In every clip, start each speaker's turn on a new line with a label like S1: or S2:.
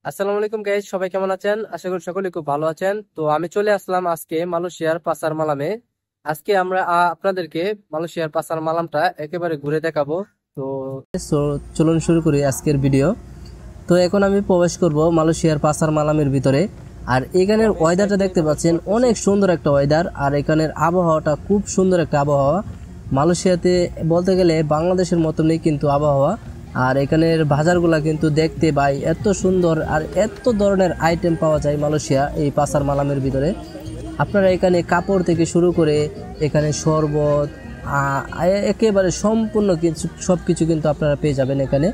S1: আসসালামু আলাইকুম গাইস, সবাই কেমন আছেন? আশা করি সকলে খুব ভালো আছেন। তো আমি চলে আসলাম আজকে মালয়েশিয়ার পাসার মালামে। আজকে আমরা আপনাদেরকে মালয়েশিয়ার পাসার মালামটা একেবারে ঘুরে দেখাবো। তো চলুন শুরু করি আজকের ভিডিও। তো এখন আমি প্রবেশ করব মালয়েশিয়ার পাসার মালামের ভিতরে। আর এখানের ওয়েদারটা দেখতে পাচ্ছেন, অনেক সুন্দর একটা ওয়েদার। আর এখানের আবহাওয়াটা খুব সুন্দর একটা আবহাওয়া। মালয়েশিয়াতে বলতে গেলে বাংলাদেশের মতনই কিন্তু আবহাওয়া। আর এখানের বাজারগুলা কিন্তু দেখতে ভাই এত সুন্দর, আর এত ধরনের আইটেম পাওয়া যায় মালয়েশিয়া এই পাসার মালামের ভিতরে। আপনারা এখানে কাপড় থেকে শুরু করে এখানে শরবত একেবারে সম্পূর্ণ কিছু সব কিছু কিন্তু আপনারা পেয়ে যাবেন এখানে।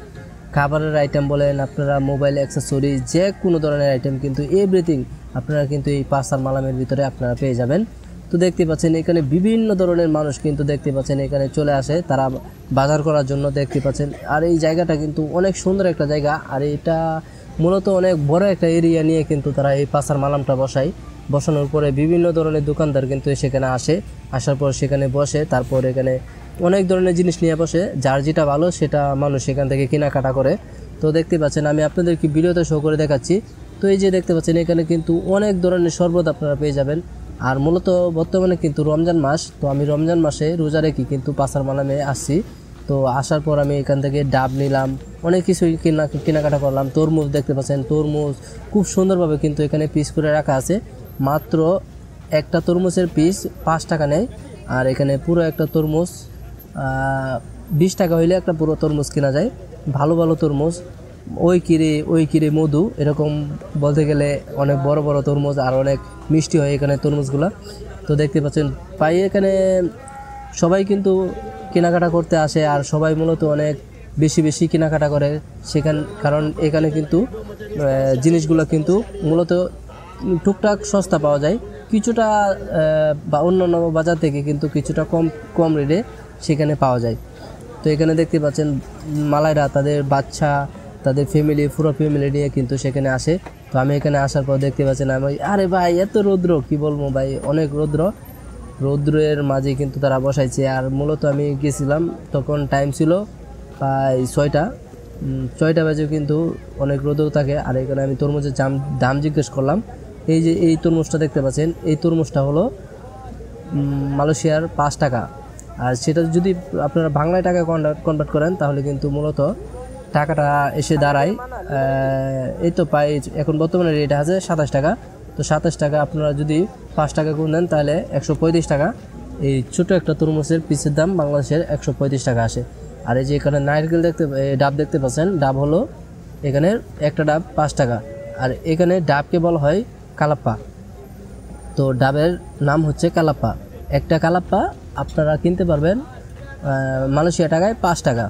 S1: খাবারের আইটেম বলেন, আপনারা মোবাইল অ্যাক্সেসরিজ, যে কোনো ধরনের আইটেম কিন্তু এভরিথিং আপনারা কিন্তু এই পাসার মালামের ভিতরে আপনারা পেয়ে যাবেন। তো দেখতে পাচ্ছেন এখানে বিভিন্ন ধরনের মানুষ কিন্তু দেখতে পাচ্ছেন এখানে চলে আসে তারা বাজার করার জন্য, দেখতে পাচ্ছেন। আর এই জায়গাটা কিন্তু অনেক সুন্দর একটা জায়গা। আর এটা মূলত অনেক বড় একটা এরিয়া নিয়ে কিন্তু তারা এই পাসার মালামটা বসায়। বসানোর পরে বিভিন্ন ধরনের দোকানদার কিন্তু সেখানে আসে, আসার পর সেখানে বসে, তারপর এখানে অনেক ধরনের জিনিস নিয়ে বসে, যার যেটা ভালো সেটা মানুষ সেখান থেকে কেনাকাটা করে। তো দেখতে পাচ্ছেন আমি আপনাদেরকে ভিডিওতে শো করে দেখাচ্ছি। তো এই যে দেখতে পাচ্ছেন এখানে কিন্তু অনেক ধরনের শরবত আপনারা পেয়ে যাবেন। আর মূলত বর্তমানে কিন্তু রমজান মাস, তো আমি রমজান মাসে রোজা রেখে কিন্তু পাসার মালামে আসছি। তো আসার পর আমি এখান থেকে ডাব নিলাম, অনেক কিছু কেনাকাটা করলাম। তরমুজ দেখতে পাচ্ছেন, তরমুজ খুব সুন্দরভাবে কিন্তু এখানে পিস করে রাখা আছে। মাত্র একটা তরমুজের পিস 5 টাকা নেয়। আর এখানে পুরো একটা তরমুজ 20 টাকা হইলে একটা পুরো তরমুজ কেনা যায়। ভালো ভালো তরমুজ, ওই কিরে মধু, এরকম বলতে গেলে অনেক বড় বড় তরমুজ, আর অনেক মিষ্টি হয় এখানে তরমুজগুলো। তো দেখতে পাচ্ছেন পাই এখানে সবাই কিন্তু কেনাকাটা করতে আসে। আর সবাই মূলত অনেক বেশি বেশি কেনাকাটা করে কারণ এখানে কিন্তু জিনিসগুলো কিন্তু মূলত টুকটাক সস্তা পাওয়া যায় কিছুটা, বা অন্যান্য বাজার থেকে কিন্তু কিছুটা কম রেটে সেখানে পাওয়া যায়। তো এখানে দেখতে পাচ্ছেন মালাইরা তাদের বাচ্চা, তাদের ফ্যামিলি, পুরো ফ্যামিলি নিয়ে কিন্তু সেখানে আসে। তো আমি এখানে আসার পর দেখতে পাচ্ছেন আমি, আরে ভাই এত রৌদ্র, কি বলবো ভাই, অনেক রৌদ্রের মাঝে কিন্তু তারা বসাইছে। আর মূলত আমি গেছিলাম তখন টাইম ছিল প্রায় 6টা বাজে, কিন্তু অনেক রৌদ্র থাকে। আর এখানে আমি তরমুজের দাম জিজ্ঞেস করলাম। এই যে এই তরমুজটা দেখতে পাচ্ছেন, এই তরমুজটা হলো মালয়েশিয়ার 5 টাকা। আর সেটা যদি আপনারা বাংলায় টাকায় কনভার্ট করেন তাহলে কিন্তু মূলত টাকাটা এসে দাঁড়ায় এই তো প্রায় এখন বর্তমানে রেট আছে 27 টাকা। তো 27 টাকা আপনারা যদি 5 টাকা গুণ দেন তাহলে 135 টাকা। এই ছোটো একটা তরমুজের পিসের দাম বাংলাদেশের 135 টাকা আসে। আর এই যে এখানে নারকেল ডাব দেখতে পাচ্ছেন, ডাব হলো এখানে একটা ডাব 5 টাকা। আর এখানে ডাবকে বলা হয় কালাপ্পা। তো ডাবের নাম হচ্ছে কালাপ্পা। একটা কালাপ্পা আপনারা কিনতে পারবেন মালয়েশিয়া টাকায় 5 টাকা।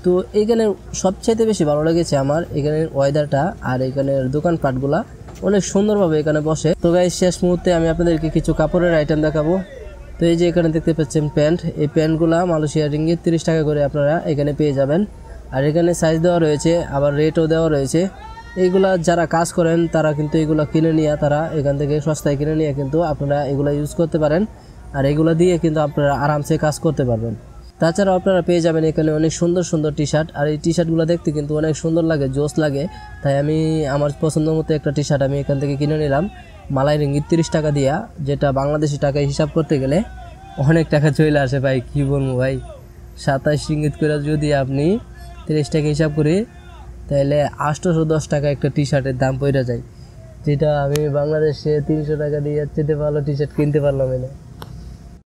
S1: তো এখানে সবচাইতে বেশি ভালো লেগেছে আমার এখানের ওয়েদারটা। আর এখানের দোকানপাটগুলা অনেক সুন্দরভাবে এখানে বসে। তো গাইস, শেষ মুহূর্তে আমি আপনাদেরকে কিছু কাপড়ের আইটেম দেখাবো। তো এই যে এখানে দেখতে পাচ্ছেন প্যান্ট, এই প্যান্টগুলা মালয়েশিয়ার রিঙ্গিত 30 টাকা করে আপনারা এখানে পেয়ে যাবেন। আর এখানে সাইজ দেওয়া রয়েছে, আবার রেটও দেওয়া রয়েছে। এইগুলা যারা কাজ করেন তারা কিন্তু এগুলো কিনে নিয়ে, তারা এখান থেকে সস্তায় কিনে নিয়ে কিন্তু আপনারা এগুলো ইউজ করতে পারেন। আর এগুলো দিয়ে কিন্তু আপনারা আরামসে কাজ করতে পারবেন। তাছাড়াও আপনারা পেয়ে যাবেন এখানে অনেক সুন্দর সুন্দর টি শার্ট। আর এই টি শার্টগুলো দেখতে কিন্তু অনেক সুন্দর লাগে, জোস লাগে। তাই আমি আমার পছন্দ মতো একটা টি শার্ট আমি এখান থেকে কিনে নিলাম মালাই রিঙ্গিত 30 টাকা দিয়া, যেটা বাংলাদেশি টাকায় হিসাব করতে গেলে অনেক টাকা চলে আসে ভাই, কি বলবো ভাই। 27 রিঙ্গিত করে যদি আপনি 30 টাকা হিসাব করি তাহলে 810 টাকা একটা টি শার্টের দাম পড়ে যায়, যেটা আমি বাংলাদেশে 300 টাকা দিয়ে যেতে ভালো টি শার্ট কিনতে পারলাম না।